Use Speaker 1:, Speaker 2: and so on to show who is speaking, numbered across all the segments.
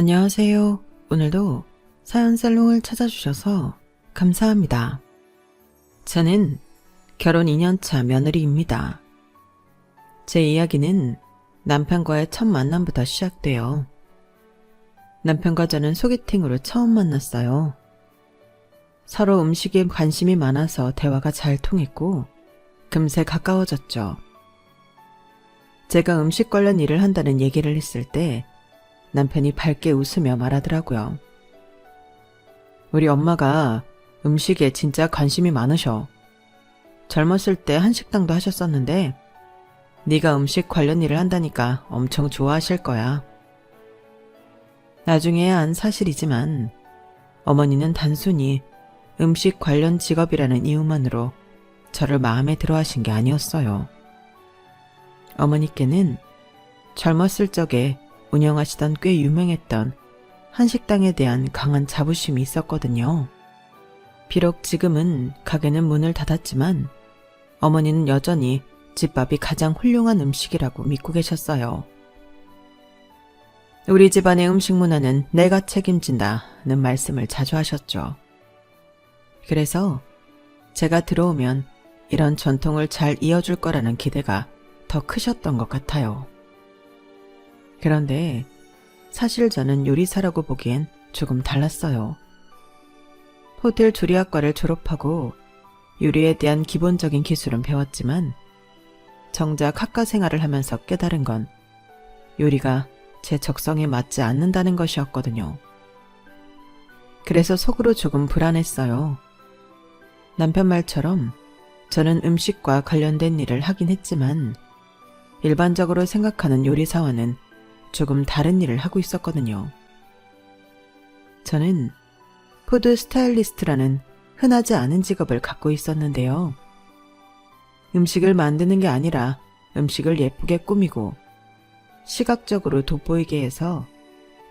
Speaker 1: 안녕하세요. 오늘도 사연살롱을 찾아주셔서 감사합니다. 저는 결혼 2년차 며느리입니다. 제 이야기는 남편과의 첫 만남부터 시작돼요. 남편과 저는 소개팅으로 처음 만났어요. 서로 음식에 관심이 많아서 대화가 잘 통했고 금세 가까워졌죠. 제가 음식 관련 일을 한다는 얘기를 했을 때 남편이 밝게 웃으며 말하더라고요. 우리 엄마가 음식에 진짜 관심이 많으셔. 젊었을 때 한식당도 하셨었는데 네가 음식 관련 일을 한다니까 엄청 좋아하실 거야. 나중에야 안 사실이지만 어머니는 단순히 음식 관련 직업이라는 이유만으로 저를 마음에 들어 하신 게 아니었어요. 어머니께는 젊었을 적에 운영하시던 꽤 유명했던 한식당에 대한 강한 자부심이 있었거든요. 비록 지금은 가게는 문을 닫았지만 어머니는 여전히 집밥이 가장 훌륭한 음식이라고 믿고 계셨어요. 우리 집안의 음식 문화는 내가 책임진다는 말씀을 자주 하셨죠. 그래서 제가 들어오면 이런 전통을 잘 이어줄 거라는 기대가 더 크셨던 것 같아요. 그런데 사실 저는 요리사라고 보기엔 조금 달랐어요. 호텔 조리학과를 졸업하고 요리에 대한 기본적인 기술은 배웠지만 정작 학과 생활을 하면서 깨달은 건 요리가 제 적성에 맞지 않는다는 것이었거든요. 그래서 속으로 조금 불안했어요. 남편 말처럼 저는 음식과 관련된 일을 하긴 했지만 일반적으로 생각하는 요리사와는 조금 다른 일을 하고 있었거든요. 저는 푸드 스타일리스트라는 흔하지 않은 직업을 갖고 있었는데요. 음식을 만드는 게 아니라 음식을 예쁘게 꾸미고 시각적으로 돋보이게 해서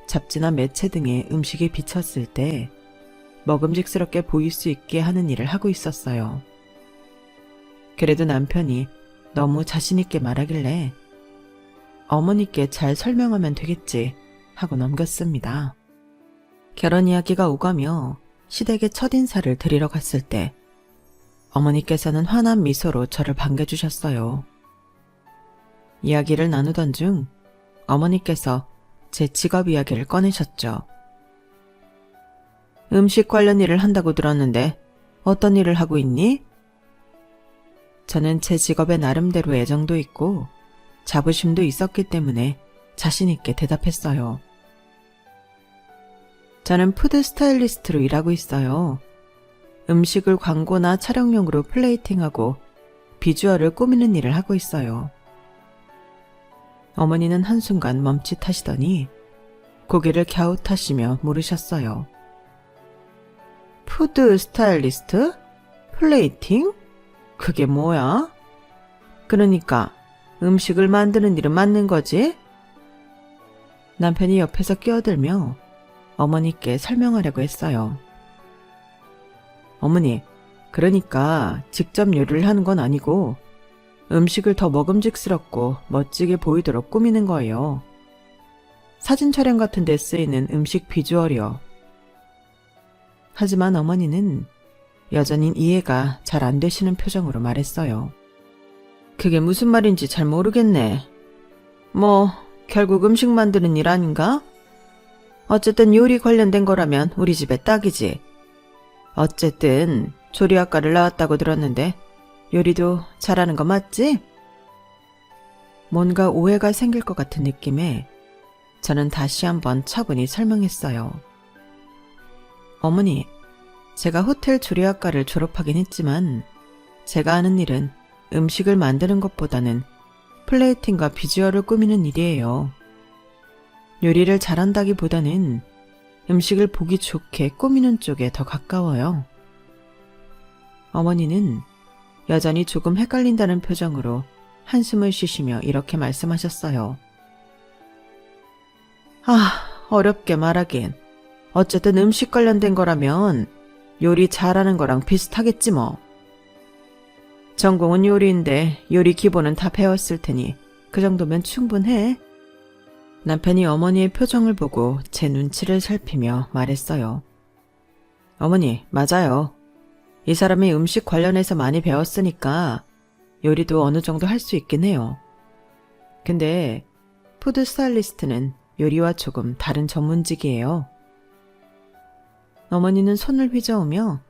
Speaker 1: 잡지나 매체 등에 음식이 비쳤을 때 먹음직스럽게 보일 수 있게 하는 일을 하고 있었어요. 그래도 남편이 너무 자신있게 말하길래 어머니께 잘 설명하면 되겠지 하고 넘겼습니다. 결혼 이야기가 오가며 시댁에 첫인사를 드리러 갔을 때 어머니께서는 환한 미소로 저를 반겨주셨어요. 이야기를 나누던 중 어머니께서 제 직업 이야기를 꺼내셨죠. 음식 관련 일을 한다고 들었는데 어떤 일을 하고 있니? 저는 제 직업에 나름대로 애정도 있고 자부심도 있었기 때문에 자신있게 대답했어요. 저는 푸드 스타일리스트로 일하고 있어요. 음식을 광고나 촬영용으로 플레이팅하고 비주얼을 꾸미는 일을 하고 있어요. 어머니는 한순간 멈칫하시더니 고개를 갸웃하시며 물으셨어요. 푸드 스타일리스트? 플레이팅? 그게 뭐야? 그러니까 음식을 만드는 일은 맞는 거지? 남편이 옆에서 끼어들며 어머니께 설명하려고 했어요. 어머니, 그러니까 직접 요리를 하는 건 아니고 음식을 더 먹음직스럽고 멋지게 보이도록 꾸미는 거예요. 사진 촬영 같은 데 쓰이는 음식 비주얼이요. 하지만 어머니는 여전히 이해가 잘 안 되시는 표정으로 말했어요. 그게 무슨 말인지 잘 모르겠네. 뭐 결국 음식 만드는 일 아닌가? 어쨌든 요리 관련된 거라면 우리 집에 딱이지. 어쨌든 조리학과를 나왔다고 들었는데 요리도 잘하는 거 맞지? 뭔가 오해가 생길 것 같은 느낌에 저는 다시 한번 차분히 설명했어요. 어머니, 제가 호텔 조리학과를 졸업하긴 했지만 제가 하는 일은 음식을 만드는 것보다는 플레이팅과 비주얼을 꾸미는 일이에요. 요리를 잘한다기보다는 음식을 보기 좋게 꾸미는 쪽에 더 가까워요. 어머니는 여전히 조금 헷갈린다는 표정으로 한숨을 쉬시며 이렇게 말씀하셨어요. 어렵게 말하긴. 어쨌든 음식 관련된 거라면 요리 잘하는 거랑 비슷하겠지 뭐. 전공은 요리인데 요리 기본은 다 배웠을 테니 그 정도면 충분해. 남편이 어머니의 표정을 보고 제 눈치를 살피며 말했어요. 어머니, 맞아요. 이 사람이 음식 관련해서 많이 배웠으니까 요리도 어느 정도 할 수 있긴 해요. 근데 푸드 스타일리스트는 요리와 조금 다른 전문직이에요. 어머니는 손을 휘저으며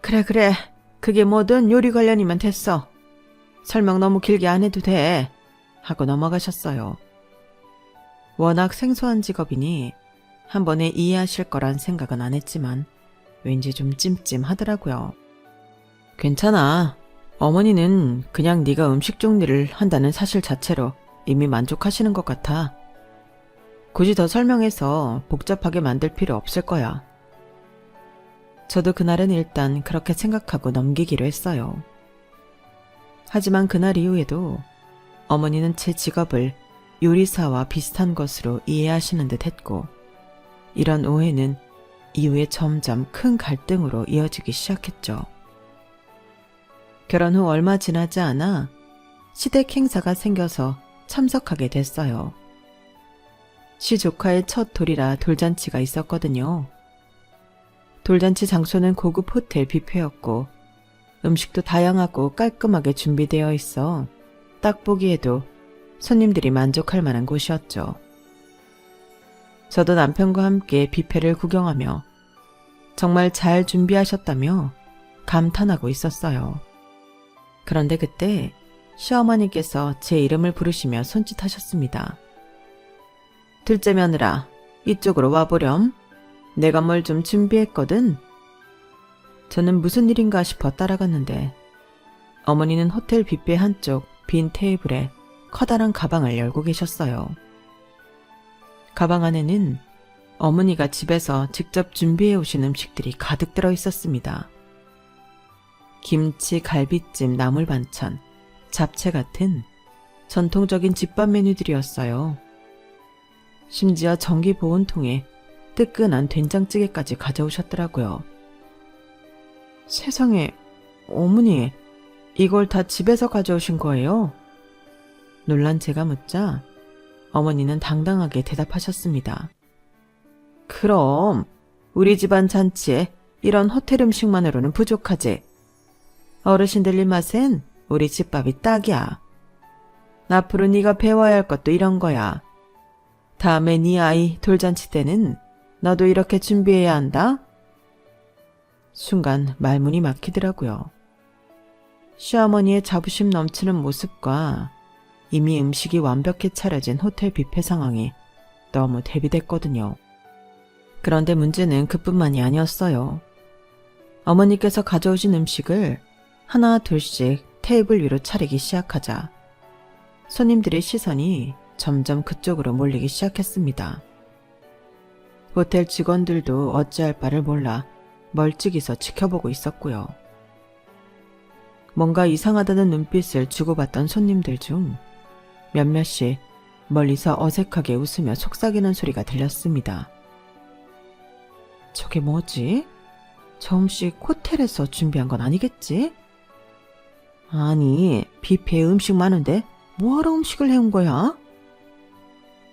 Speaker 1: 그래, 그게 뭐든 요리 관련이면 됐어. 설명 너무 길게 안 해도 돼. 하고 넘어가셨어요. 워낙 생소한 직업이니 한 번에 이해하실 거란 생각은 안 했지만 왠지 좀 찜찜하더라고요. 괜찮아. 어머니는 그냥 네가 음식 정리를 한다는 사실 자체로 이미 만족하시는 것 같아. 굳이 더 설명해서 복잡하게 만들 필요 없을 거야. 저도 그날은 일단 그렇게 생각하고 넘기기로 했어요. 하지만 그날 이후에도 어머니는 제 직업을 요리사와 비슷한 것으로 이해하시는 듯 했고, 이런 오해는 이후에 점점 큰 갈등으로 이어지기 시작했죠. 결혼 후 얼마 지나지 않아 시댁 행사가 생겨서 참석하게 됐어요. 시조카의 첫 돌이라 돌잔치가 있었거든요. 돌잔치 장소는 고급 호텔 뷔페였고 음식도 다양하고 깔끔하게 준비되어 있어 딱 보기에도 손님들이 만족할 만한 곳이었죠. 저도 남편과 함께 뷔페를 구경하며 정말 잘 준비하셨다며 감탄하고 있었어요. 그런데 그때 시어머니께서 제 이름을 부르시며 손짓하셨습니다. 둘째 며느라, 이쪽으로 와보렴. 내가 뭘 좀 준비했거든. 저는 무슨 일인가 싶어 따라갔는데 어머니는 호텔 뷔페 한쪽 빈 테이블에 커다란 가방을 열고 계셨어요. 가방 안에는 어머니가 집에서 직접 준비해 오신 음식들이 가득 들어 있었습니다. 김치, 갈비찜, 나물 반찬, 잡채 같은 전통적인 집밥 메뉴들이었어요. 심지어 전기 보온통에 뜨끈한 된장찌개까지 가져오셨더라고요. 세상에, 어머니, 이걸 다 집에서 가져오신 거예요? 놀란 제가 묻자 어머니는 당당하게 대답하셨습니다. 그럼 우리 집안 잔치에 이런 호텔 음식만으로는 부족하지. 어르신들 입맛엔 우리 집밥이 딱이야. 앞으로 네가 배워야 할 것도 이런 거야. 다음에 네 아이 돌잔치 때는 너도 이렇게 준비해야 한다. 순간 말문이 막히더라고요. 시어머니의 자부심 넘치는 모습과 이미 음식이 완벽히 차려진 호텔 뷔페 상황이 너무 대비됐거든요. 그런데 문제는 그뿐만이 아니었어요. 어머니께서 가져오신 음식을 하나 둘씩 테이블 위로 차리기 시작하자 손님들의 시선이 점점 그쪽으로 몰리기 시작했습니다. 호텔 직원들도 어찌할 바를 몰라 멀찍이서 지켜보고 있었고요. 뭔가 이상하다는 눈빛을 주고받던 손님들 중 몇몇이 멀리서 어색하게 웃으며 속삭이는 소리가 들렸습니다. 저게 뭐지? 저 음식 호텔에서 준비한 건 아니겠지? 아니, 뷔페에 음식 많은데 뭐하러 음식을 해온 거야?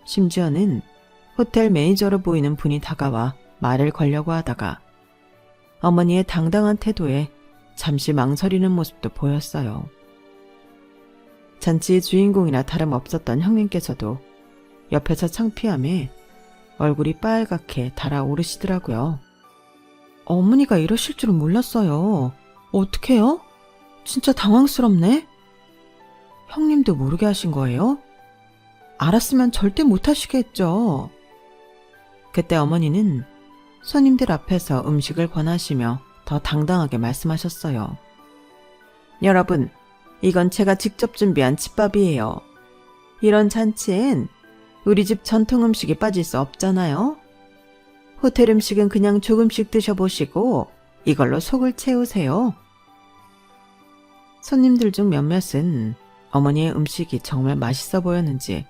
Speaker 1: 심지어는 호텔 매니저로 보이는 분이 다가와 말을 걸려고 하다가 어머니의 당당한 태도에 잠시 망설이는 모습도 보였어요. 잔치의 주인공이나 다름없었던 형님께서도 옆에서 창피함에 얼굴이 빨갛게 달아오르시더라고요. 어머니가 이러실 줄은 몰랐어요. 어떡해요? 진짜 당황스럽네. 형님도 모르게 하신 거예요? 알았으면 절대 못하시게 했죠. 그때 어머니는 손님들 앞에서 음식을 권하시며 더 당당하게 말씀하셨어요. 여러분, 이건 제가 직접 준비한 집밥이에요. 이런 잔치엔 우리 집 전통 음식이 빠질 수 없잖아요. 호텔 음식은 그냥 조금씩 드셔보시고 이걸로 속을 채우세요. 손님들 중 몇몇은 어머니의 음식이 정말 맛있어 보였는지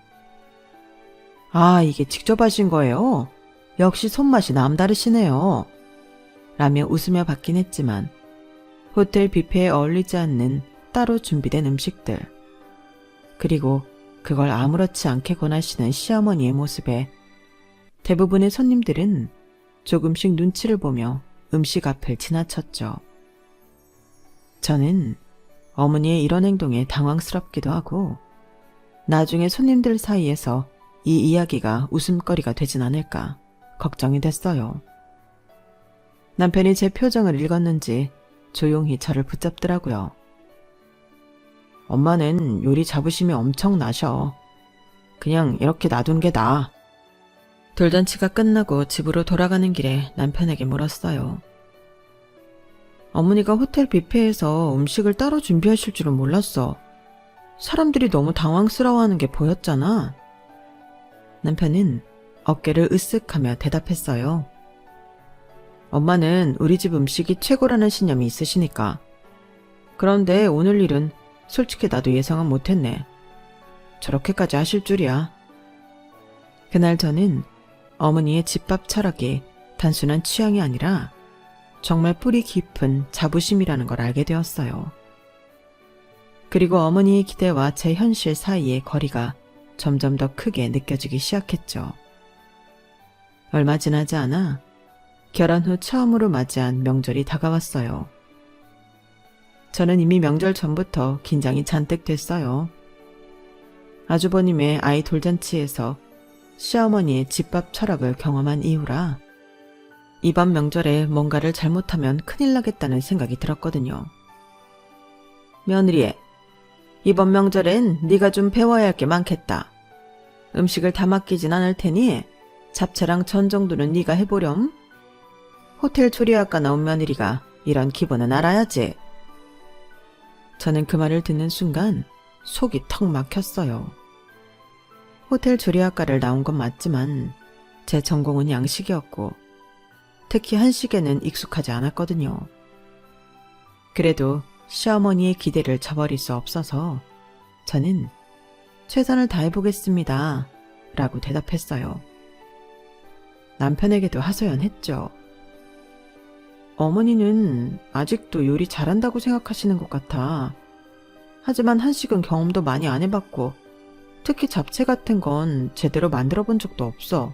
Speaker 1: 아, 이게 직접 하신 거예요? 역시 손맛이 남다르시네요. 라며 웃으며 받긴 했지만 호텔 뷔페에 어울리지 않는 따로 준비된 음식들 그리고 그걸 아무렇지 않게 권하시는 시어머니의 모습에 대부분의 손님들은 조금씩 눈치를 보며 음식 앞을 지나쳤죠. 저는 어머니의 이런 행동에 당황스럽기도 하고 나중에 손님들 사이에서 이 이야기가 웃음거리가 되진 않을까 걱정이 됐어요. 남편이 제 표정을 읽었는지 조용히 저를 붙잡더라고요. 엄마는 요리 자부심이 엄청 나셔. 그냥 이렇게 놔둔 게 나아. 돌잔치가 끝나고 집으로 돌아가는 길에 남편에게 물었어요. 어머니가 호텔 뷔페에서 음식을 따로 준비하실 줄은 몰랐어. 사람들이 너무 당황스러워하는 게 보였잖아. 남편은 어깨를 으쓱하며 대답했어요. 엄마는 우리 집 음식이 최고라는 신념이 있으시니까. 그런데 오늘 일은 솔직히 나도 예상은 못했네. 저렇게까지 하실 줄이야. 그날 저는 어머니의 집밥 철학이 단순한 취향이 아니라 정말 뿌리 깊은 자부심이라는 걸 알게 되었어요. 그리고 어머니의 기대와 제 현실 사이의 거리가 점점 더 크게 느껴지기 시작했죠. 얼마 지나지 않아 결혼 후 처음으로 맞이한 명절이 다가왔어요. 저는 이미 명절 전부터 긴장이 잔뜩 됐어요. 아주버님의 아이 돌잔치에서 시어머니의 집밥 철학을 경험한 이후라 이번 명절에 뭔가를 잘못하면 큰일 나겠다는 생각이 들었거든요. 며느리, 이번 명절엔 네가 좀 배워야 할 게 많겠다. 음식을 다 맡기진 않을 테니 잡채랑 전 정도는 네가 해보렴. 호텔 조리학과 나온 며느리가 이런 기본은 알아야지. 저는 그 말을 듣는 순간 속이 턱 막혔어요. 호텔 조리학과를 나온 건 맞지만 제 전공은 양식이었고 특히 한식에는 익숙하지 않았거든요. 그래도 시어머니의 기대를 저버릴 수 없어서 저는 최선을 다해보겠습니다 라고 대답했어요. 남편에게도 하소연했죠. 어머니는 아직도 요리 잘한다고 생각하시는 것 같아. 하지만 한식은 경험도 많이 안 해봤고 특히 잡채 같은 건 제대로 만들어 본 적도 없어.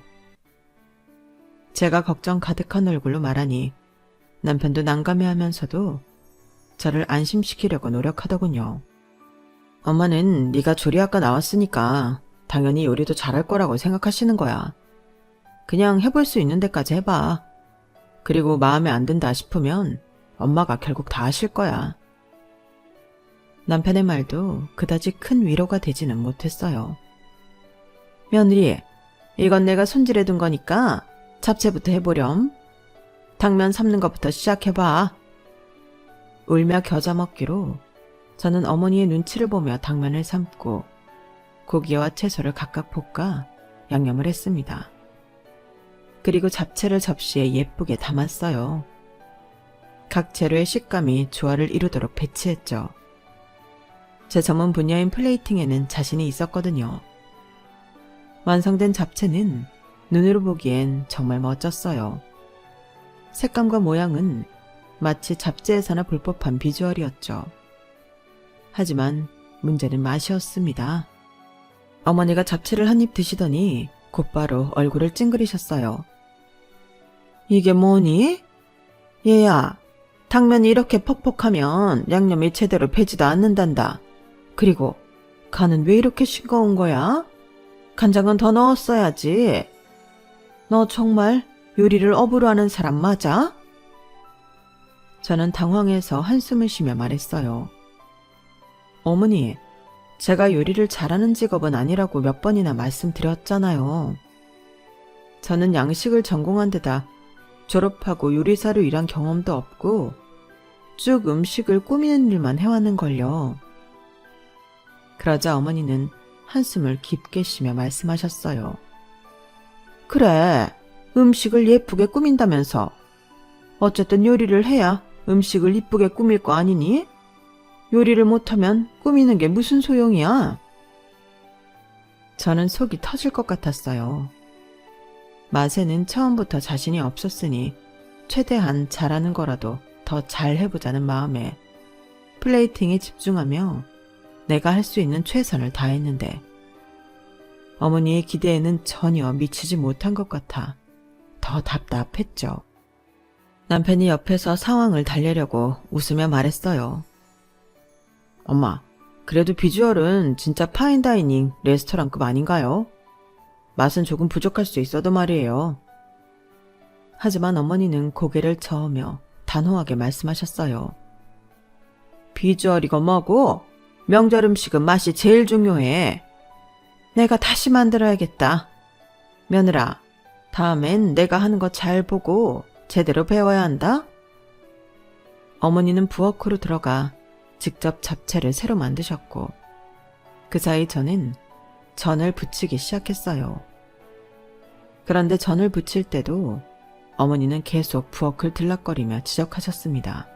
Speaker 1: 제가 걱정 가득한 얼굴로 말하니 남편도 난감해하면서도 저를 안심시키려고 노력하더군요. 엄마는 네가 조리학과 나왔으니까 당연히 요리도 잘할 거라고 생각하시는 거야. 그냥 해볼 수 있는 데까지 해봐. 그리고 마음에 안 든다 싶으면 엄마가 결국 다 하실 거야. 남편의 말도 그다지 큰 위로가 되지는 못했어요. 며느리, 이건 내가 손질해둔 거니까 잡채부터 해보렴. 당면 삶는 것부터 시작해봐. 울며 겨자 먹기로 저는 어머니의 눈치를 보며 당면을 삶고 고기와 채소를 각각 볶아 양념을 했습니다. 그리고 잡채를 접시에 예쁘게 담았어요. 각 재료의 식감이 조화를 이루도록 배치했죠. 제 전문 분야인 플레이팅에는 자신이 있었거든요. 완성된 잡채는 눈으로 보기엔 정말 멋졌어요. 색감과 모양은 마치 잡지에서나 볼 법한 비주얼이었죠. 하지만 문제는 맛이었습니다. 어머니가 잡채를 한 입 드시더니 곧바로 얼굴을 찡그리셨어요. 이게 뭐니? 얘야, 당면이 이렇게 퍽퍽하면 양념이 제대로 배지도 않는단다. 그리고 간은 왜 이렇게 싱거운 거야? 간장은 더 넣었어야지. 너 정말 요리를 업으로 하는 사람 맞아? 저는 당황해서 한숨을 쉬며 말했어요. 어머니, 제가 요리를 잘하는 직업은 아니라고 몇 번이나 말씀드렸잖아요. 저는 양식을 전공한 데다 졸업하고 요리사로 일한 경험도 없고 쭉 음식을 꾸미는 일만 해왔는걸요. 그러자 어머니는 한숨을 깊게 쉬며 말씀하셨어요. 그래, 음식을 예쁘게 꾸민다면서. 어쨌든 요리를 해야 음식을 이쁘게 꾸밀 거 아니니? 요리를 못하면 꾸미는 게 무슨 소용이야? 저는 속이 터질 것 같았어요. 맛에는 처음부터 자신이 없었으니 최대한 잘하는 거라도 더 잘 해보자는 마음에 플레이팅에 집중하며 내가 할 수 있는 최선을 다했는데 어머니의 기대에는 전혀 미치지 못한 것 같아 더 답답했죠. 남편이 옆에서 상황을 달래려고 웃으며 말했어요. 엄마, 그래도 비주얼은 진짜 파인다이닝 레스토랑급 아닌가요? 맛은 조금 부족할 수 있어도 말이에요. 하지만 어머니는 고개를 저으며 단호하게 말씀하셨어요. 비주얼이고 뭐고 명절 음식은 맛이 제일 중요해. 내가 다시 만들어야겠다. 며느라, 다음엔 내가 하는 거 잘 보고 제대로 배워야 한다. 어머니는 부엌으로 들어가 직접 잡채를 새로 만드셨고 그 사이 저는 전을 부치기 시작했어요. 그런데 전을 부칠 때도 어머니는 계속 부엌을 들락거리며 지적하셨습니다.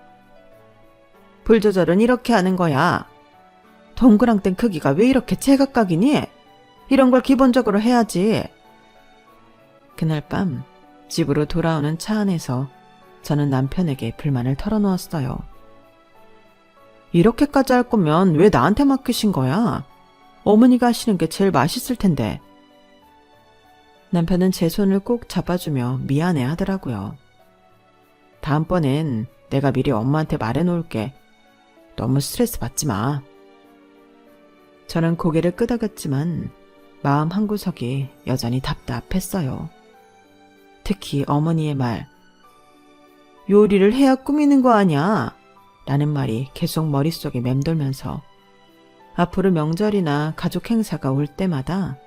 Speaker 1: 불 조절은 이렇게 하는 거야. 동그랑땡 크기가 왜 이렇게 제각각이니? 이런 걸 기본적으로 해야지. 그날 밤 집으로 돌아오는 차 안에서 저는 남편에게 불만을 털어놓았어요. 이렇게까지 할 거면 왜 나한테 맡기신 거야? 어머니가 하시는 게 제일 맛있을 텐데. 남편은 제 손을 꼭 잡아주며 미안해 하더라고요. 다음번엔 내가 미리 엄마한테 말해놓을게. 너무 스트레스 받지 마. 저는 고개를 끄덕였지만 마음 한구석이 여전히 답답했어요. 특히 어머니의 말. 요리를 해야 꾸미는 거 아냐? 라는 말이 계속 머릿속에 맴돌면서 앞으로 명절이나 가족 행사가 올 때마다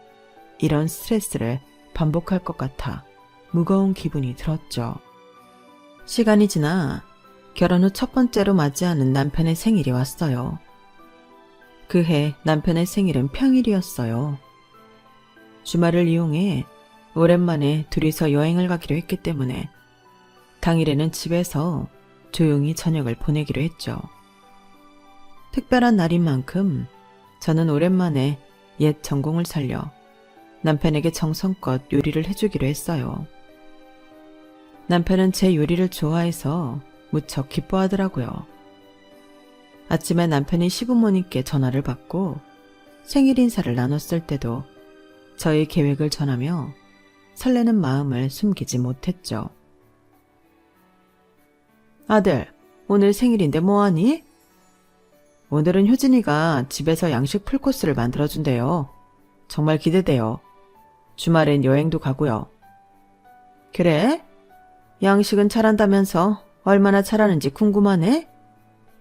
Speaker 1: 이런 스트레스를 반복할 것 같아 무거운 기분이 들었죠. 시간이 지나 결혼 후 첫 번째로 맞이하는 남편의 생일이 왔어요. 그해 남편의 생일은 평일이었어요. 주말을 이용해 오랜만에 둘이서 여행을 가기로 했기 때문에 당일에는 집에서 조용히 저녁을 보내기로 했죠. 특별한 날인 만큼 저는 오랜만에 옛 전공을 살려 남편에게 정성껏 요리를 해주기로 했어요. 남편은 제 요리를 좋아해서 무척 기뻐하더라고요. 아침에 남편이 시부모님께 전화를 받고 생일 인사를 나눴을 때도 저의 계획을 전하며 설레는 마음을 숨기지 못했죠. 아들, 오늘 생일인데 뭐하니? 오늘은 효진이가 집에서 양식 풀코스를 만들어준대요. 정말 기대돼요. 주말엔 여행도 가고요. 그래? 양식은 잘한다면서 얼마나 잘하는지 궁금하네?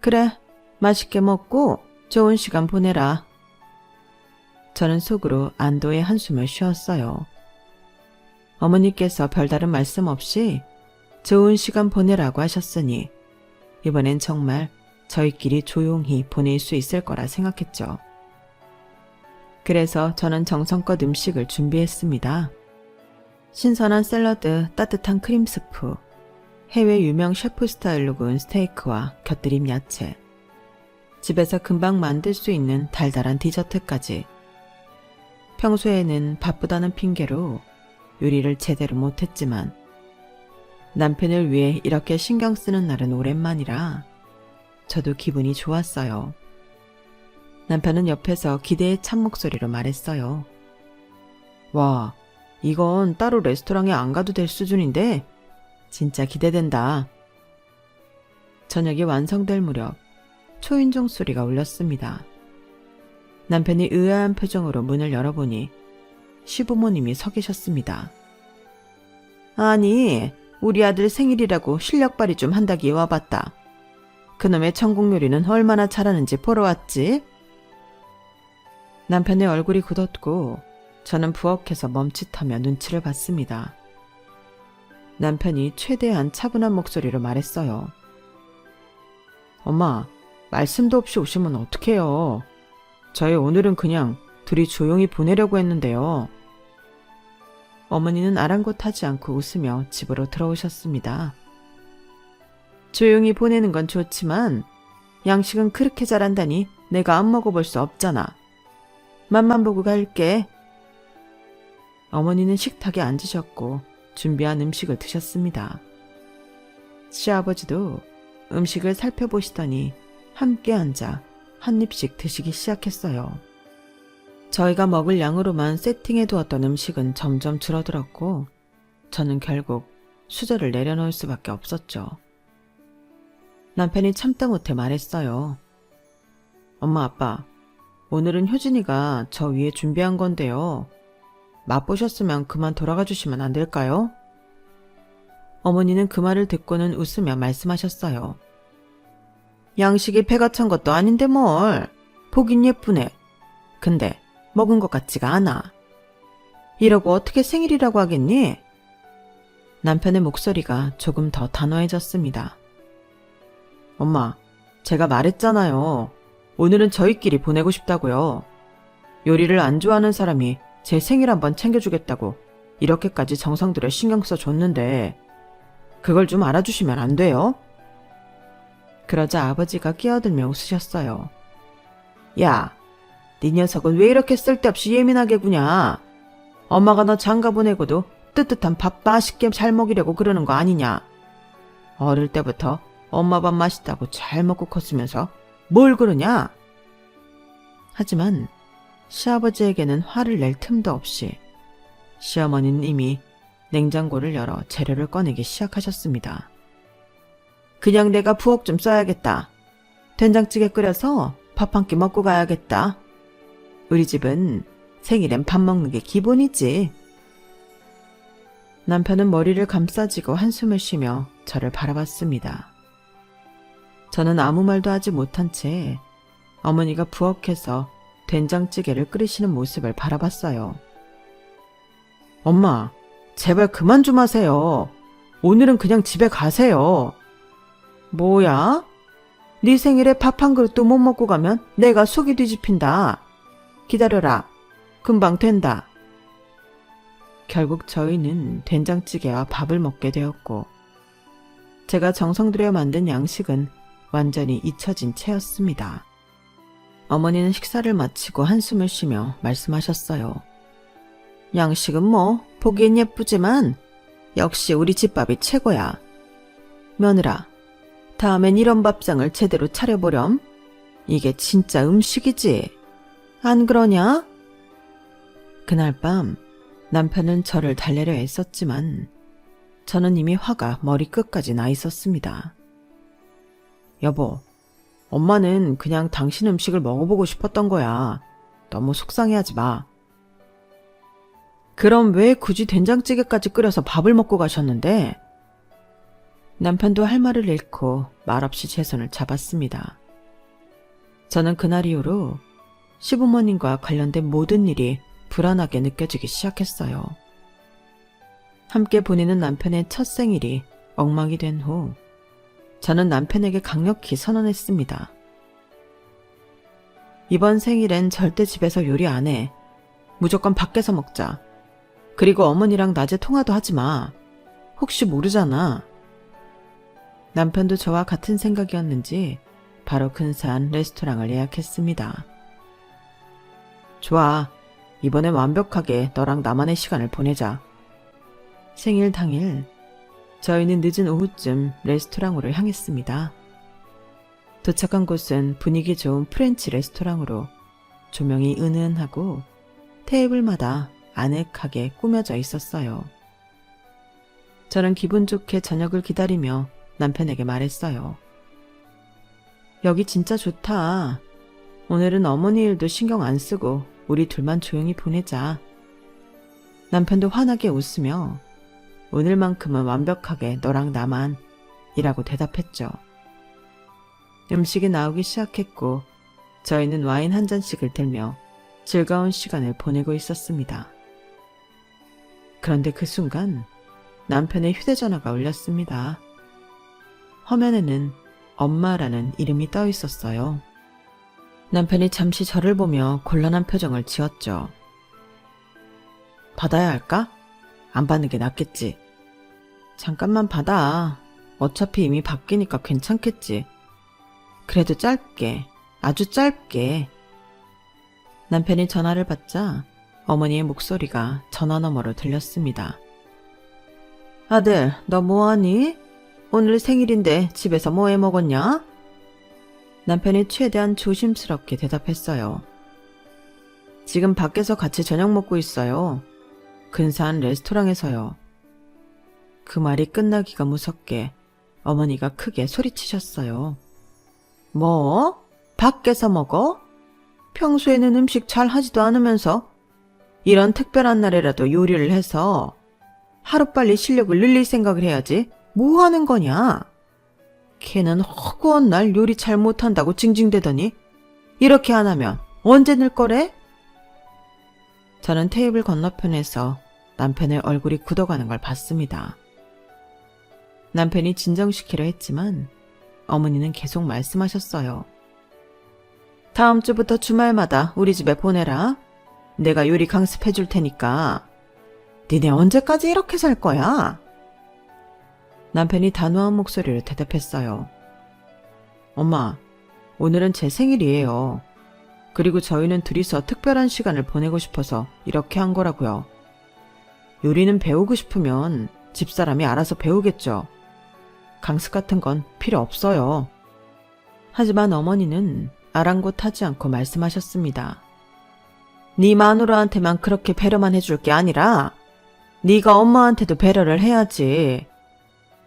Speaker 1: 그래, 맛있게 먹고 좋은 시간 보내라. 저는 속으로 안도의 한숨을 쉬었어요. 어머니께서 별다른 말씀 없이 좋은 시간 보내라고 하셨으니 이번엔 정말 저희끼리 조용히 보낼 수 있을 거라 생각했죠. 그래서 저는 정성껏 음식을 준비했습니다. 신선한 샐러드, 따뜻한 크림 스프, 해외 유명 셰프 스타일로 구운 스테이크와 곁들임 야채, 집에서 금방 만들 수 있는 달달한 디저트까지. 평소에는 바쁘다는 핑계로 요리를 제대로 못했지만 남편을 위해 이렇게 신경 쓰는 날은 오랜만이라 저도 기분이 좋았어요. 남편은 옆에서 기대의 찬 목소리로 말했어요. 와, 이건 따로 레스토랑에 안 가도 될 수준인데 진짜 기대된다. 저녁이 완성될 무렵 초인종 소리가 울렸습니다. 남편이 의아한 표정으로 문을 열어보니 시부모님이 서 계셨습니다. 아니, 우리 아들 생일이라고 실력 발휘 좀 한다기에 와봤다. 그놈의 천국 요리는 얼마나 잘하는지 보러 왔지? 남편의 얼굴이 굳었고 저는 부엌에서 멈칫하며 눈치를 봤습니다. 남편이 최대한 차분한 목소리로 말했어요. 엄마, 말씀도 없이 오시면 어떡해요. 저희 오늘은 그냥 둘이 조용히 보내려고 했는데요. 어머니는 아랑곳하지 않고 웃으며 집으로 들어오셨습니다. 조용히 보내는 건 좋지만 양식은 그렇게 잘한다니 내가 안 먹어볼 수 없잖아. 맛만 보고 갈게. 어머니는 식탁에 앉으셨고 준비한 음식을 드셨습니다. 시아버지도 음식을 살펴보시더니 함께 앉아 한 입씩 드시기 시작했어요. 저희가 먹을 양으로만 세팅해 두었던 음식은 점점 줄어들었고 저는 결국 수저를 내려놓을 수밖에 없었죠. 남편이 참다 못해 말했어요. 엄마, 아빠, 오늘은 효진이가 저 위에 준비한 건데요. 맛보셨으면 그만 돌아가 주시면 안 될까요? 어머니는 그 말을 듣고는 웃으며 말씀하셨어요. 양식이 배가 찬 것도 아닌데 뭘. 보긴 예쁘네. 근데 먹은 것 같지가 않아. 이러고 어떻게 생일이라고 하겠니? 남편의 목소리가 조금 더 단호해졌습니다. 엄마, 제가 말했잖아요. 오늘은 저희끼리 보내고 싶다고요. 요리를 안 좋아하는 사람이 제 생일 한번 챙겨주겠다고 이렇게까지 정성 들여 신경 써줬는데 그걸 좀 알아주시면 안 돼요? 그러자 아버지가 끼어들며 웃으셨어요. 야, 네 녀석은 왜 이렇게 쓸데없이 예민하게 구냐? 엄마가 너 장가 보내고도 뜨뜻한 밥 맛있게 잘 먹이려고 그러는 거 아니냐? 어릴 때부터 엄마 밥 맛있다고 잘 먹고 컸으면서 뭘 그러냐? 하지만 시아버지에게는 화를 낼 틈도 없이 시어머니는 이미 냉장고를 열어 재료를 꺼내기 시작하셨습니다. 그냥 내가 부엌 좀 써야겠다. 된장찌개 끓여서 밥 한 끼 먹고 가야겠다. 우리 집은 생일엔 밥 먹는 게 기본이지. 남편은 머리를 감싸쥐고 한숨을 쉬며 저를 바라봤습니다. 저는 아무 말도 하지 못한 채 어머니가 부엌에서 된장찌개를 끓이시는 모습을 바라봤어요. 엄마, 제발 그만 좀 하세요. 오늘은 그냥 집에 가세요. 뭐야? 네 생일에 밥 한 그릇도 못 먹고 가면 내가 속이 뒤집힌다. 기다려라. 금방 된다. 결국 저희는 된장찌개와 밥을 먹게 되었고 제가 정성 들여 만든 양식은 완전히 잊혀진 채였습니다. 어머니는 식사를 마치고 한숨을 쉬며 말씀하셨어요. 양식은 뭐 보기엔 예쁘지만 역시 우리 집밥이 최고야. 며느라, 다음엔 이런 밥상을 제대로 차려보렴. 이게 진짜 음식이지. 안 그러냐? 그날 밤 남편은 저를 달래려 애썼지만 저는 이미 화가 머리끝까지 나 있었습니다. 여보, 엄마는 그냥 당신 음식을 먹어보고 싶었던 거야. 너무 속상해하지 마. 그럼 왜 굳이 된장찌개까지 끓여서 밥을 먹고 가셨는데? 남편도 할 말을 잃고 말없이 제 손을 잡았습니다. 저는 그날 이후로 시부모님과 관련된 모든 일이 불안하게 느껴지기 시작했어요. 함께 보내는 남편의 첫 생일이 엉망이 된 후 저는 남편에게 강력히 선언했습니다. 이번 생일엔 절대 집에서 요리 안 해. 무조건 밖에서 먹자. 그리고 어머니랑 낮에 통화도 하지 마. 혹시 모르잖아. 남편도 저와 같은 생각이었는지 바로 근사한 레스토랑을 예약했습니다. 좋아. 이번엔 완벽하게 너랑 나만의 시간을 보내자. 생일 당일 저희는 늦은 오후쯤 레스토랑으로 향했습니다. 도착한 곳은 분위기 좋은 프렌치 레스토랑으로 조명이 은은하고 테이블마다 아늑하게 꾸며져 있었어요. 저는 기분 좋게 저녁을 기다리며 남편에게 말했어요. 여기 진짜 좋다. 오늘은 어머니 일도 신경 안 쓰고 우리 둘만 조용히 보내자. 남편도 환하게 웃으며 오늘만큼은 완벽하게 너랑 나만 이라고 대답했죠. 음식이 나오기 시작했고 저희는 와인 한 잔씩을 들며 즐거운 시간을 보내고 있었습니다. 그런데 그 순간 남편의 휴대전화가 울렸습니다. 화면에는 엄마라는 이름이 떠 있었어요. 남편이 잠시 저를 보며 곤란한 표정을 지었죠. 받아야 할까? 안 받는 게 낫겠지. 잠깐만 받아. 어차피 이미 바뀌니까 괜찮겠지. 그래도 짧게, 아주 짧게. 남편이 전화를 받자 어머니의 목소리가 전화 너머로 들렸습니다. 아들, 너 뭐하니? 오늘 생일인데 집에서 뭐 해 먹었냐? 남편이 최대한 조심스럽게 대답했어요. 지금 밖에서 같이 저녁 먹고 있어요. 근사한 레스토랑에서요. 그 말이 끝나기가 무섭게 어머니가 크게 소리치셨어요. 뭐? 밖에서 먹어? 평소에는 음식 잘 하지도 않으면서 이런 특별한 날에라도 요리를 해서 하루빨리 실력을 늘릴 생각을 해야지. 뭐 하는 거냐? 걔는 허구한 날 요리 잘 못한다고 징징대더니 이렇게 안 하면 언제 늘 거래? 저는 테이블 건너편에서 남편의 얼굴이 굳어가는 걸 봤습니다. 남편이 진정시키려 했지만 어머니는 계속 말씀하셨어요. 다음 주부터 주말마다 우리 집에 보내라. 내가 요리 강습해 줄 테니까. 니네 언제까지 이렇게 살 거야? 남편이 단호한 목소리로 대답했어요. 엄마, 오늘은 제 생일이에요. 그리고 저희는 둘이서 특별한 시간을 보내고 싶어서 이렇게 한 거라고요. 요리는 배우고 싶으면 집사람이 알아서 배우겠죠. 강습 같은 건 필요 없어요. 하지만 어머니는 아랑곳하지 않고 말씀하셨습니다. 네 마누라한테만 그렇게 배려만 해줄 게 아니라 네가 엄마한테도 배려를 해야지.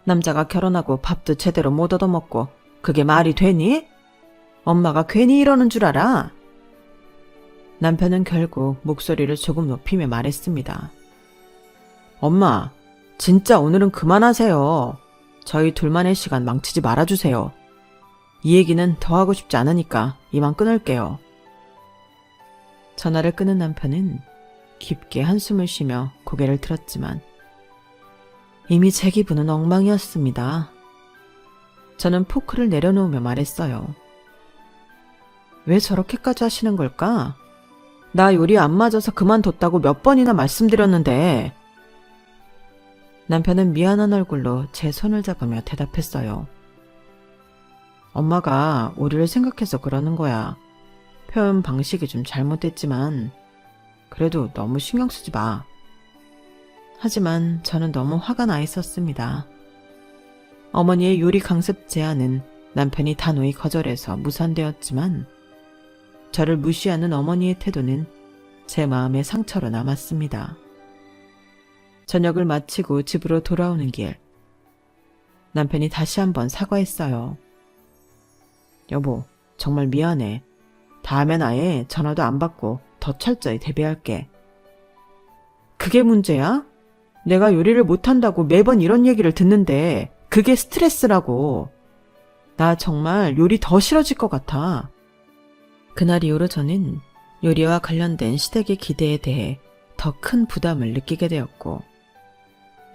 Speaker 1: 남자가 결혼하고 밥도 제대로 못 얻어먹고 그게 말이 되니? 엄마가 괜히 이러는 줄 알아? 남편은 결국 목소리를 조금 높이며 말했습니다. 엄마, 진짜 오늘은 그만하세요. 저희 둘만의 시간 망치지 말아주세요. 이 얘기는 더 하고 싶지 않으니까 이만 끊을게요. 전화를 끊은 남편은 깊게 한숨을 쉬며 고개를 들었지만 이미 제 기분은 엉망이었습니다. 저는 포크를 내려놓으며 말했어요. 왜 저렇게까지 하시는 걸까? 나 요리 안 맞아서 그만뒀다고 몇 번이나 말씀드렸는데. 남편은 미안한 얼굴로 제 손을 잡으며 대답했어요. 엄마가 우리를 생각해서 그러는 거야. 표현 방식이 좀 잘못됐지만 그래도 너무 신경 쓰지 마. 하지만 저는 너무 화가 나 있었습니다. 어머니의 요리 강습 제안은 남편이 단호히 거절해서 무산되었지만 저를 무시하는 어머니의 태도는 제 마음의 상처로 남았습니다. 저녁을 마치고 집으로 돌아오는 길, 남편이 다시 한번 사과했어요. 여보, 정말 미안해. 다음엔 아예 전화도 안 받고 더 철저히 대비할게. 그게 문제야? 내가 요리를 못한다고 매번 이런 얘기를 듣는데 그게 스트레스라고. 나 정말 요리 더 싫어질 것 같아. 그날 이후로 저는 요리와 관련된 시댁의 기대에 대해 더 큰 부담을 느끼게 되었고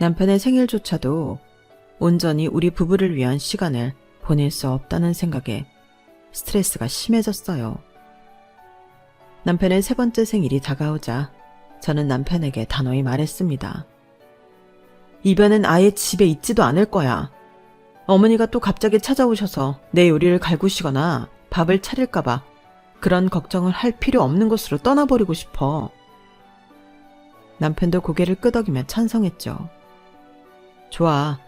Speaker 1: 남편의 생일조차도 온전히 우리 부부를 위한 시간을 보낼 수 없다는 생각에 스트레스가 심해졌어요. 남편의 세 번째 생일이 다가오자 저는 남편에게 단호히 말했습니다. 이번엔 아예 집에 있지도 않을 거야. 어머니가 또 갑자기 찾아오셔서 내 요리를 갈구시거나 밥을 차릴까봐 그런 걱정을 할 필요 없는 곳으로 떠나버리고 싶어. 남편도 고개를 끄덕이며 찬성했죠. 좋아.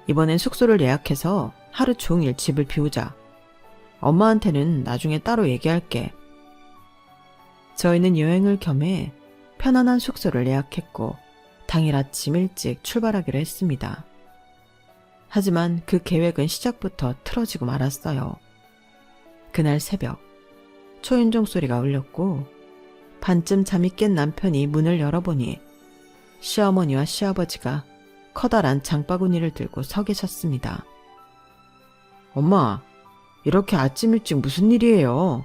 Speaker 1: 이번엔 숙소를 예약해서 하루 종일 집을 비우자. 엄마한테는 나중에 따로 얘기할게. 저희는 여행을 겸해 편안한 숙소를 예약했고 당일 아침 일찍 출발하기로 했습니다. 하지만 그 계획은 시작부터 틀어지고 말았어요. 그날 새벽 초인종 소리가 울렸고 반쯤 잠이 깬 남편이 문을 열어보니 시어머니와 시아버지가 커다란 장바구니를 들고 서 계셨습니다. 엄마, 이렇게 아침 일찍 무슨 일이에요?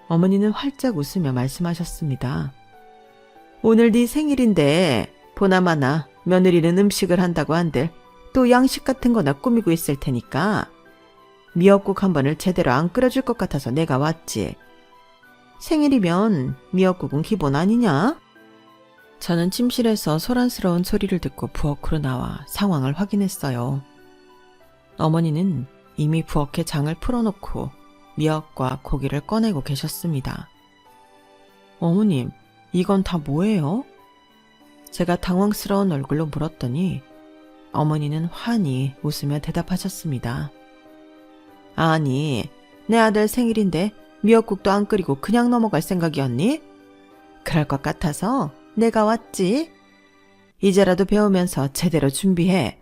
Speaker 1: 어머니는 활짝 웃으며 말씀하셨습니다. 오늘 네 생일인데 보나마나 며느리는 음식을 한다고 한들 또 양식 같은 거나 꾸미고 있을 테니까 미역국 한 번을 제대로 안 끓여줄 것 같아서 내가 왔지. 생일이면 미역국은 기본 아니냐? 저는 침실에서 소란스러운 소리를 듣고 부엌으로 나와 상황을 확인했어요. 어머니는 이미 부엌에 장을 풀어놓고 미역과 고기를 꺼내고 계셨습니다. 어머님, 이건 다 뭐예요? 제가 당황스러운 얼굴로 물었더니 어머니는 환히 웃으며 대답하셨습니다. 아니, 내 아들 생일인데 미역국도 안 끓이고 그냥 넘어갈 생각이었니? 그럴 것 같아서 내가 왔지. 이제라도 배우면서 제대로 준비해.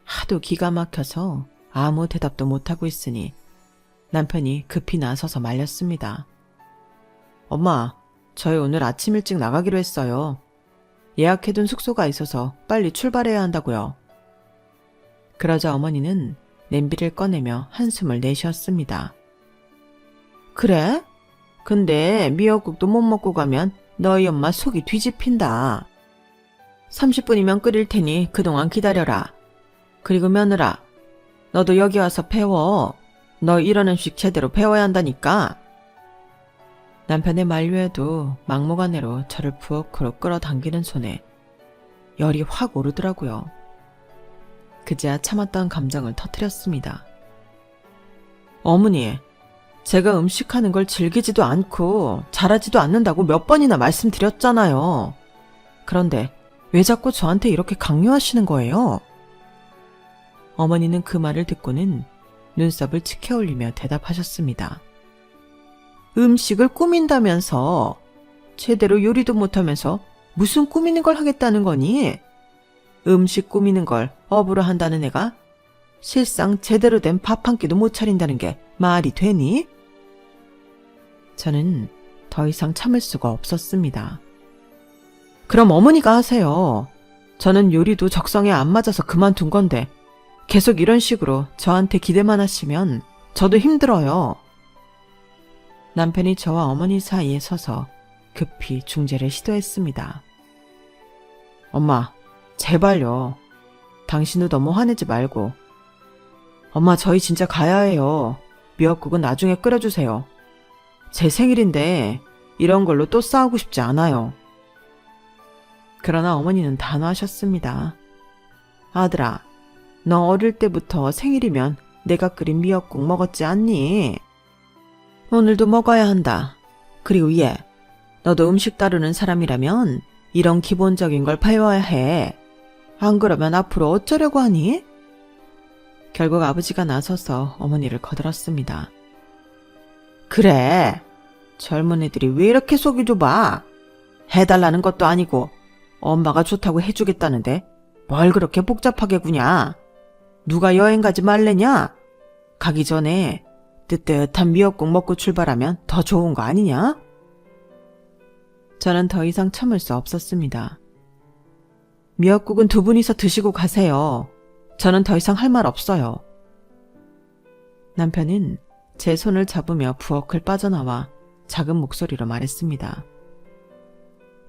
Speaker 1: 하도 기가 막혀서 아무 대답도 못하고 있으니 남편이 급히 나서서 말렸습니다. 엄마, 저희 오늘 아침 일찍 나가기로 했어요. 예약해둔 숙소가 있어서 빨리 출발해야 한다고요. 그러자 어머니는 냄비를 꺼내며 한숨을 내쉬었습니다. 그래? 근데 미역국도 못 먹고 가면 너희 엄마 속이 뒤집힌다. 30분이면 끓일 테니 그동안 기다려라. 그리고 며느라, 너도 여기 와서 배워. 너 이런 음식 제대로 배워야 한다니까. 남편의 만류에도 막무가내로 저를 부엌으로 끌어당기는 손에 열이 확 오르더라고요. 그제야 참았던 감정을 터뜨렸습니다. 어머니, 제가 음식하는 걸 즐기지도 않고 잘하지도 않는다고 몇 번이나 말씀드렸잖아요. 그런데 왜 자꾸 저한테 이렇게 강요하시는 거예요? 어머니는 그 말을 듣고는 눈썹을 치켜 올리며 대답하셨습니다. 음식을 꾸민다면서 제대로 요리도 못하면서 무슨 꾸미는 걸 하겠다는 거니? 음식 꾸미는 걸 업으로 한다는 애가 실상 제대로 된 밥 한 끼도 못 차린다는 게 말이 되니? 저는 더 이상 참을 수가 없었습니다. 그럼 어머니가 하세요. 저는 요리도 적성에 안 맞아서 그만둔 건데 계속 이런 식으로 저한테 기대만 하시면 저도 힘들어요. 남편이 저와 어머니 사이에 서서 급히 중재를 시도했습니다. 엄마, 제발요. 당신도 너무 화내지 말고. 엄마, 저희 진짜 가야 해요. 미역국은 나중에 끓여주세요. 제 생일인데 이런 걸로 또 싸우고 싶지 않아요. 그러나 어머니는 단호하셨습니다. 아들아, 너 어릴 때부터 생일이면 내가 끓인 미역국 먹었지 않니? 오늘도 먹어야 한다. 그리고 얘, 너도 음식 다루는 사람이라면 이런 기본적인 걸 배워야 해. 안 그러면 앞으로 어쩌려고 하니? 결국 아버지가 나서서 어머니를 거들었습니다. 그래, 젊은 애들이 왜 이렇게 속이 좁아? 해달라는 것도 아니고 엄마가 좋다고 해주겠다는데 뭘 그렇게 복잡하게 구냐? 누가 여행 가지 말래냐? 가기 전에 뜨뜻한 미역국 먹고 출발하면 더 좋은 거 아니냐? 저는 더 이상 참을 수 없었습니다. 미역국은 두 분이서 드시고 가세요. 저는 더 이상 할 말 없어요. 남편은 제 손을 잡으며 부엌을 빠져나와 작은 목소리로 말했습니다.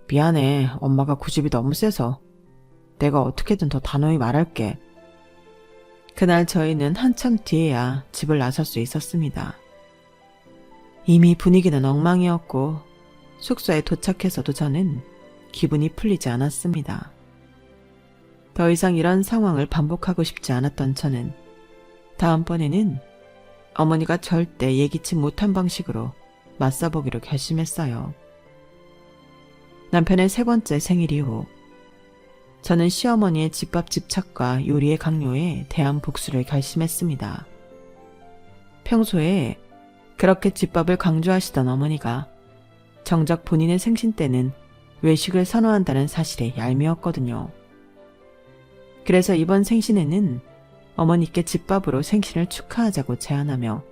Speaker 1: 미안해, 엄마가 고집이 너무 세서. 내가 어떻게든 더 단호히 말할게. 그날 저희는 한참 뒤에야 집을 나설 수 있었습니다. 이미 분위기는 엉망이었고 숙소에 도착해서도 저는 기분이 풀리지 않았습니다. 더 이상 이런 상황을 반복하고 싶지 않았던 저는 다음번에는 어머니가 절대 예기치 못한 방식으로 맞서보기로 결심했어요. 남편의 세 번째 생일 이후 저는 시어머니의 집밥 집착과 요리의 강요에 대한 복수를 결심했습니다. 평소에 그렇게 집밥을 강조하시던 어머니가 정작 본인의 생신 때는 외식을 선호한다는 사실에 얄미웠거든요. 그래서 이번 생신에는 어머니께 집밥으로 생신을 축하하자고 제안하며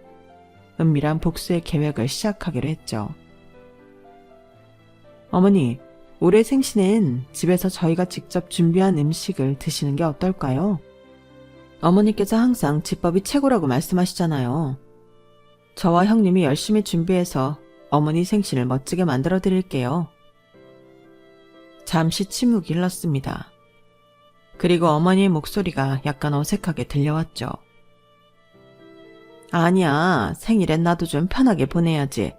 Speaker 1: 은밀한 복수의 계획을 시작하기로 했죠. 어머니, 올해 생신엔 집에서 저희가 직접 준비한 음식을 드시는 게 어떨까요? 어머니께서 항상 집밥이 최고라고 말씀하시잖아요. 저와 형님이 열심히 준비해서 어머니 생신을 멋지게 만들어 드릴게요. 잠시 침묵이 흘렀습니다. 그리고 어머니의 목소리가 약간 어색하게 들려왔죠. 아니야, 생일엔 나도 좀 편하게 보내야지.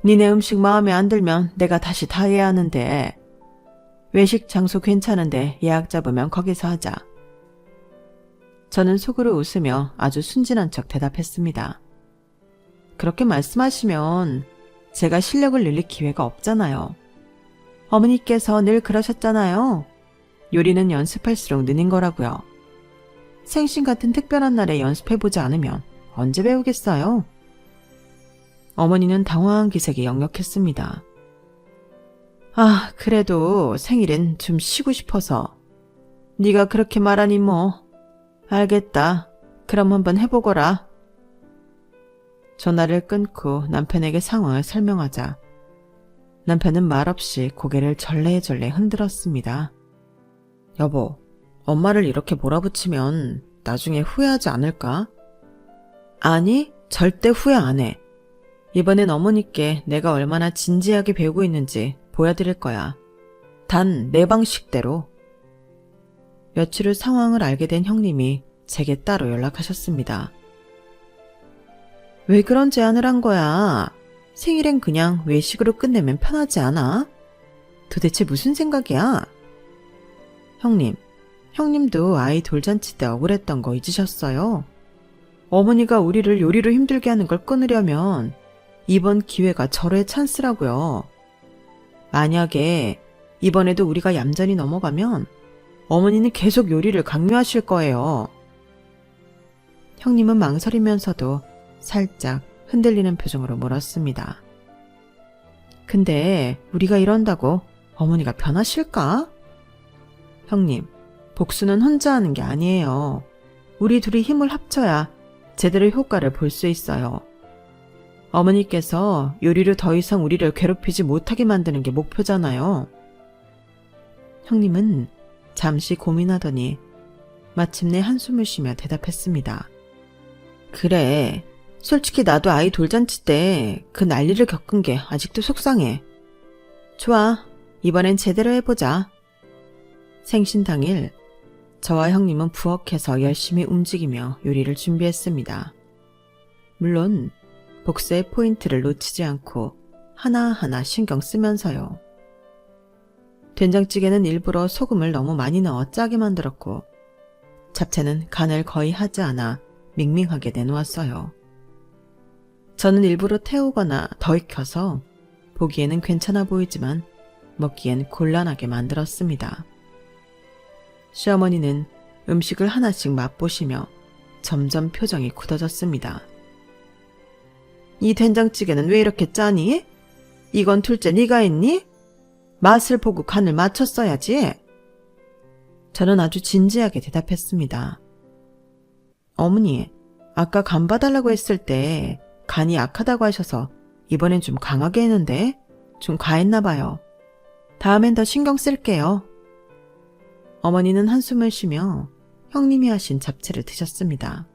Speaker 1: 니네 음식 마음에 안 들면 내가 다시 다 해야 하는데. 외식 장소 괜찮은데 예약 잡으면 거기서 하자. 저는 속으로 웃으며 아주 순진한 척 대답했습니다. 그렇게 말씀하시면 제가 실력을 늘릴 기회가 없잖아요. 어머니께서 늘 그러셨잖아요. 요리는 연습할수록 느는 거라고요. 생신 같은 특별한 날에 연습해보지 않으면 언제 배우겠어요? 어머니는 당황한 기색이 역력했습니다. 아, 그래도 생일엔 좀 쉬고 싶어서. 네가 그렇게 말하니 뭐. 알겠다. 그럼 한번 해보거라. 전화를 끊고 남편에게 상황을 설명하자 남편은 말없이 고개를 절레절레 흔들었습니다. 여보, 엄마를 이렇게 몰아붙이면 나중에 후회하지 않을까? 아니, 절대 후회 안 해. 이번엔 어머니께 내가 얼마나 진지하게 배우고 있는지 보여드릴 거야. 단 내 방식대로. 며칠 후 상황을 알게 된 형님이 제게 따로 연락하셨습니다. 왜 그런 제안을 한 거야? 생일엔 그냥 외식으로 끝내면 편하지 않아? 도대체 무슨 생각이야? 형님, 형님도 아이 돌잔치 때 억울했던 거 잊으셨어요? 어머니가 우리를 요리로 힘들게 하는 걸 끊으려면 이번 기회가 절호의 찬스라고요. 만약에 이번에도 우리가 얌전히 넘어가면 어머니는 계속 요리를 강요하실 거예요. 형님은 망설이면서도 살짝 흔들리는 표정으로 물었습니다. 근데 우리가 이런다고 어머니가 변하실까? 형님, 복수는 혼자 하는 게 아니에요. 우리 둘이 힘을 합쳐야 제대로 효과를 볼 수 있어요. 어머니께서 요리로 더 이상 우리를 괴롭히지 못하게 만드는 게 목표잖아요. 형님은 잠시 고민하더니 마침내 한숨을 쉬며 대답했습니다. 그래, 솔직히 나도 아이 돌잔치 때 그 난리를 겪은 게 아직도 속상해. 좋아, 이번엔 제대로 해보자. 생신 당일 저와 형님은 부엌에서 열심히 움직이며 요리를 준비했습니다. 물론 복수의 포인트를 놓치지 않고 하나하나 신경 쓰면서요. 된장찌개는 일부러 소금을 너무 많이 넣어 짜게 만들었고 잡채는 간을 거의 하지 않아 밍밍하게 내놓았어요. 저는 일부러 태우거나 더 익혀서 보기에는 괜찮아 보이지만 먹기엔 곤란하게 만들었습니다. 시어머니는 음식을 하나씩 맛보시며 점점 표정이 굳어졌습니다. 이 된장찌개는 왜 이렇게 짜니? 이건 둘째 네가 했니? 맛을 보고 간을 맞췄어야지. 저는 아주 진지하게 대답했습니다. 어머니, 아까 간 봐달라고 했을 때 간이 약하다고 하셔서 이번엔 좀 강하게 했는데 좀 과했나 봐요. 다음엔 더 신경 쓸게요. 어머니는 한숨을 쉬며 형님이 하신 잡채를 드셨습니다.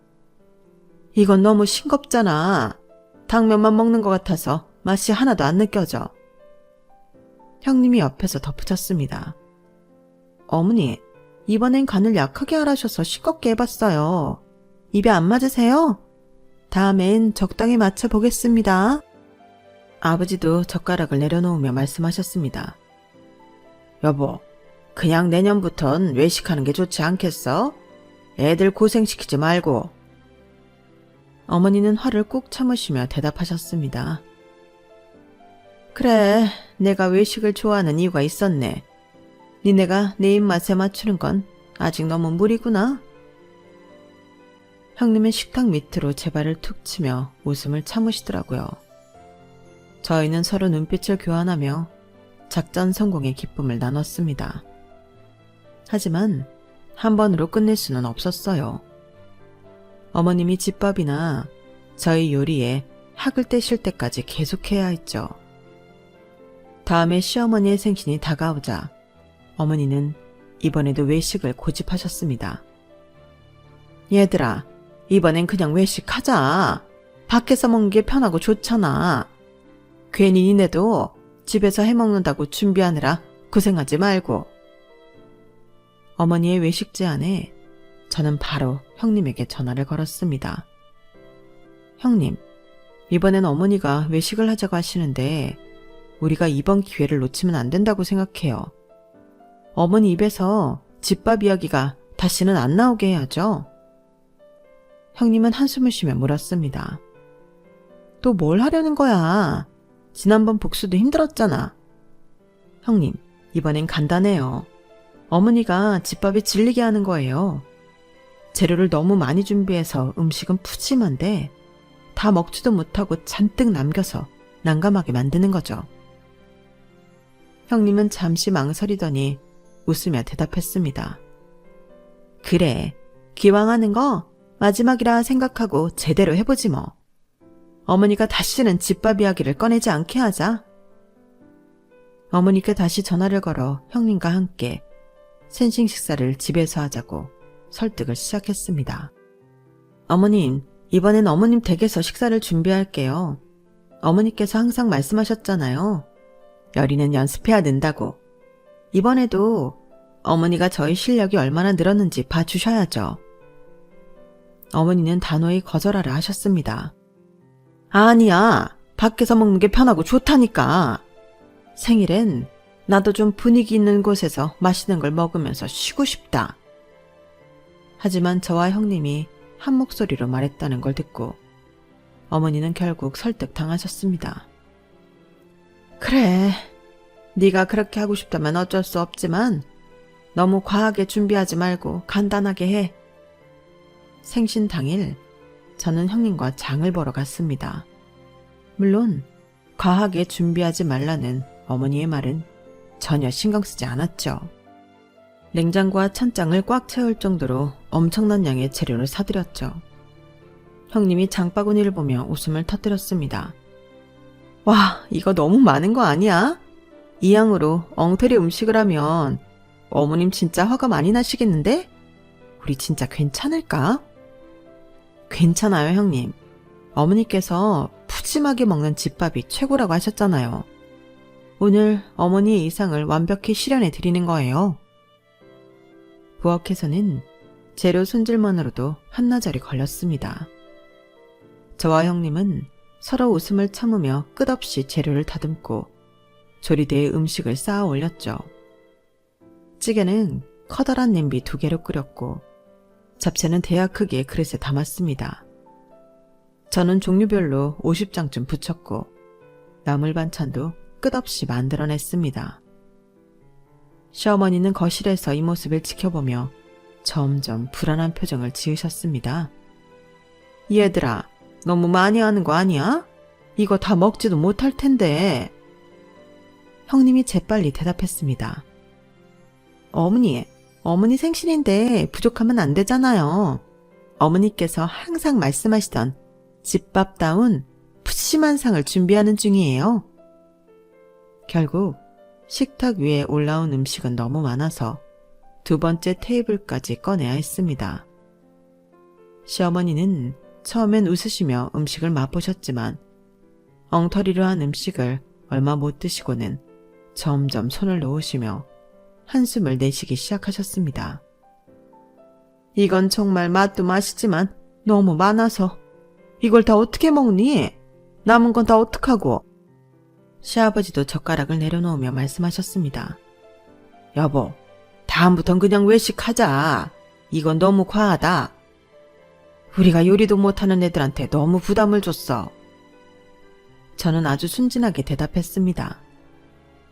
Speaker 1: 이건 너무 싱겁잖아. 당면만 먹는 것 같아서 맛이 하나도 안 느껴져. 형님이 옆에서 덧붙였습니다. 어머니, 이번엔 간을 약하게 하라셔서 싱겁게 해봤어요. 입에 안 맞으세요? 다음엔 적당히 맞춰보겠습니다. 아버지도 젓가락을 내려놓으며 말씀하셨습니다. 여보, 그냥 내년부턴 외식하는 게 좋지 않겠어? 애들 고생시키지 말고. 어머니는 화를 꾹 참으시며 대답하셨습니다. 그래, 내가 외식을 좋아하는 이유가 있었네. 니네가 내 입맛에 맞추는 건 아직 너무 무리구나. 형님은 식탁 밑으로 제 발을 툭 치며 웃음을 참으시더라고요. 저희는 서로 눈빛을 교환하며 작전 성공의 기쁨을 나눴습니다. 하지만 한 번으로 끝낼 수는 없었어요. 어머님이 집밥이나 저희 요리에 학을 떼실 때까지 계속해야 했죠. 다음에 시어머니의 생신이 다가오자 어머니는 이번에도 외식을 고집하셨습니다. 얘들아, 이번엔 그냥 외식하자. 밖에서 먹는 게 편하고 좋잖아. 괜히 니네도 집에서 해먹는다고 준비하느라 고생하지 말고. 어머니의 외식 제안에 저는 바로 형님에게 전화를 걸었습니다. 형님, 이번엔 어머니가 외식을 하자고 하시는데 우리가 이번 기회를 놓치면 안 된다고 생각해요. 어머니 입에서 집밥 이야기가 다시는 안 나오게 해야죠. 형님은 한숨을 쉬며 물었습니다. 또 뭘 하려는 거야? 지난번 복수도 힘들었잖아. 형님, 이번엔 간단해요. 어머니가 집밥이 질리게 하는 거예요. 재료를 너무 많이 준비해서 음식은 푸짐한데 다 먹지도 못하고 잔뜩 남겨서 난감하게 만드는 거죠. 형님은 잠시 망설이더니 웃으며 대답했습니다. 그래, 기왕 하는 거 마지막이라 생각하고 제대로 해보지 뭐. 어머니가 다시는 집밥 이야기를 꺼내지 않게 하자. 어머니께 다시 전화를 걸어 형님과 함께 생신 식사를 집에서 하자고 설득을 시작했습니다. 어머님, 이번엔 어머님 댁에서 식사를 준비할게요. 어머니께서 항상 말씀하셨잖아요. 요리는 연습해야 된다고. 이번에도 어머니가 저희 실력이 얼마나 늘었는지 봐주셔야죠. 어머니는 단호히 거절하라 하셨습니다. 아니야, 밖에서 먹는 게 편하고 좋다니까. 생일엔 나도 좀 분위기 있는 곳에서 맛있는 걸 먹으면서 쉬고 싶다. 하지만 저와 형님이 한 목소리로 말했다는 걸 듣고 어머니는 결국 설득당하셨습니다. 그래, 네가 그렇게 하고 싶다면 어쩔 수 없지만 너무 과하게 준비하지 말고 간단하게 해. 생신 당일 저는 형님과 장을 보러 갔습니다. 물론 과하게 준비하지 말라는 어머니의 말은 전혀 신경 쓰지 않았죠. 냉장고와 찬장을 꽉 채울 정도로 엄청난 양의 재료를 사들였죠. 형님이 장바구니를 보며 웃음을 터뜨렸습니다. 와, 이거 너무 많은 거 아니야? 이 양으로 엉터리 음식을 하면 어머님 진짜 화가 많이 나시겠는데? 우리 진짜 괜찮을까? 괜찮아요, 형님. 어머니께서 푸짐하게 먹는 집밥이 최고라고 하셨잖아요. 오늘 어머니의 이상을 완벽히 실현해 드리는 거예요. 부엌에서는 재료 손질만으로도 한나절이 걸렸습니다. 저와 형님은 서로 웃음을 참으며 끝없이 재료를 다듬고 조리대에 음식을 쌓아 올렸죠. 찌개는 커다란 냄비 2개로 끓였고 잡채는 대야 크기의 그릇에 담았습니다. 저는 종류별로 50장쯤 부쳤고 나물 반찬도 끝없이 만들어냈습니다. 시어머니는 거실에서 이 모습을 지켜보며 점점 불안한 표정을 지으셨습니다. 얘들아, 너무 많이 하는 거 아니야? 이거 다 먹지도 못할 텐데. 형님이 재빨리 대답했습니다. 어머니 생신인데 부족하면 안 되잖아요. 어머니께서 항상 말씀하시던 집밥다운 푸짐한 상을 준비하는 중이에요. 결국 식탁 위에 올라온 음식은 너무 많아서 2번째 테이블까지 꺼내야 했습니다. 시어머니는 처음엔 웃으시며 음식을 맛보셨지만 엉터리로 한 음식을 얼마 못 드시고는 점점 손을 놓으시며 한숨을 내쉬기 시작하셨습니다. 이건 정말 맛도 맛이지만 너무 많아서 이걸 다 어떻게 먹니? 남은 건 다 어떡하고? 시아버지도 젓가락을 내려놓으며 말씀하셨습니다. 여보, 다음부턴 그냥 외식하자. 이건 너무 과하다. 우리가 요리도 못하는 애들한테 너무 부담을 줬어. 저는 아주 순진하게 대답했습니다.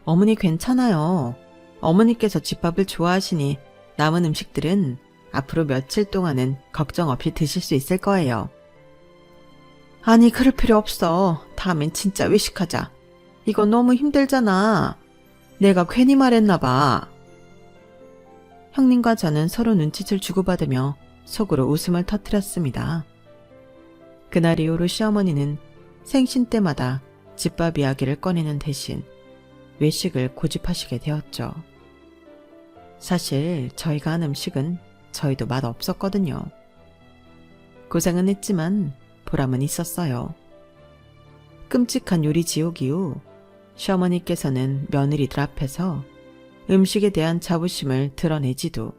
Speaker 1: 어머니 괜찮아요. 어머니께서 집밥을 좋아하시니 남은 음식들은 앞으로 며칠 동안은 걱정 없이 드실 수 있을 거예요. 아니, 그럴 필요 없어. 다음엔 진짜 외식하자. 이건 너무 힘들잖아. 내가 괜히 말했나 봐. 형님과 저는 서로 눈짓을 주고받으며 속으로 웃음을 터뜨렸습니다. 그날 이후로 시어머니는 생신 때마다 집밥 이야기를 꺼내는 대신 외식을 고집하시게 되었죠. 사실 저희가 한 음식은 저희도 맛 없었거든요. 고생은 했지만 보람은 있었어요. 끔찍한 요리 지옥 이후 시어머니께서는 며느리들 앞에서 음식에 대한 자부심을 드러내지도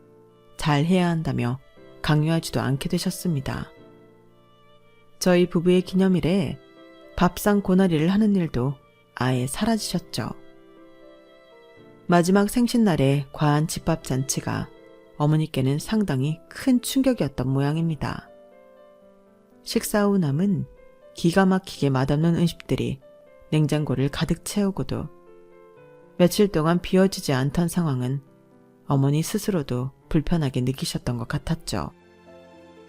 Speaker 1: 잘해야 한다며 강요하지도 않게 되셨습니다. 저희 부부의 기념일에 밥상 고나리를 하는 일도 아예 사라지셨죠. 마지막 생신날의 과한 집밥 잔치가 어머니께는 상당히 큰 충격이었던 모양입니다. 식사 후 남은 기가 막히게 맛없는 음식들이 냉장고를 가득 채우고도 며칠 동안 비워지지 않던 상황은 어머니 스스로도 불편하게 느끼셨던 것 같았죠.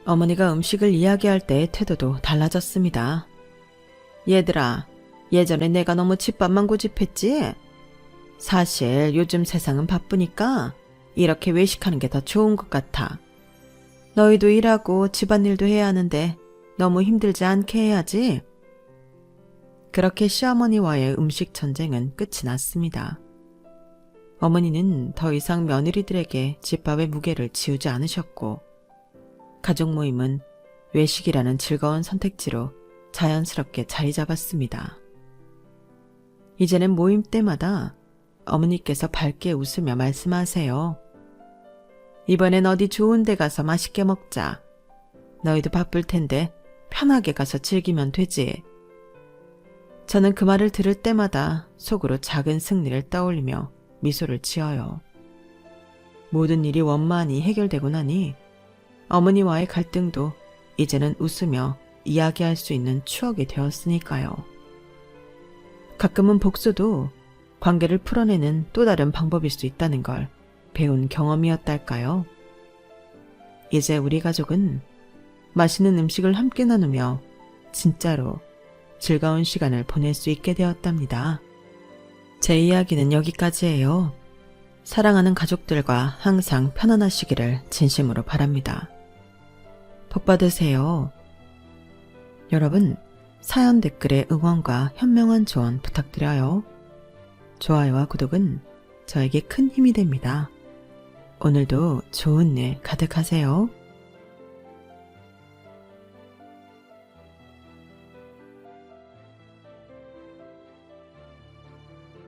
Speaker 1: 어머니가 음식을 이야기할 때의 태도도 달라졌습니다. 얘들아, 예전에 내가 너무 집밥만 고집했지? 사실 요즘 세상은 바쁘니까 이렇게 외식하는 게 더 좋은 것 같아. 너희도 일하고 집안일도 해야 하는데 너무 힘들지 않게 해야지. 그렇게 시어머니와의 음식 전쟁은 끝이 났습니다. 어머니는 더 이상 며느리들에게 집밥의 무게를 지우지 않으셨고, 가족 모임은 외식이라는 즐거운 선택지로 자연스럽게 자리 잡았습니다. 이제는 모임 때마다 어머니께서 밝게 웃으며 말씀하세요. 이번엔 어디 좋은 데 가서 맛있게 먹자. 너희도 바쁠 텐데 편하게 가서 즐기면 되지. 저는 그 말을 들을 때마다 속으로 작은 승리를 떠올리며 미소를 지어요. 모든 일이 원만히 해결되고 나니 어머니와의 갈등도 이제는 웃으며 이야기할 수 있는 추억이 되었으니까요. 가끔은 복수도 관계를 풀어내는 또 다른 방법일 수 있다는 걸 배운 경험이었달까요? 이제 우리 가족은 맛있는 음식을 함께 나누며 진짜로 즐거운 시간을 보낼 수 있게 되었답니다. 제 이야기는 여기까지예요. 사랑하는 가족들과 항상 편안하시기를 진심으로 바랍니다. 복 받으세요. 여러분, 사연 댓글에 응원과 현명한 조언 부탁드려요. 좋아요와 구독은 저에게 큰 힘이 됩니다. 오늘도 좋은 일 가득하세요.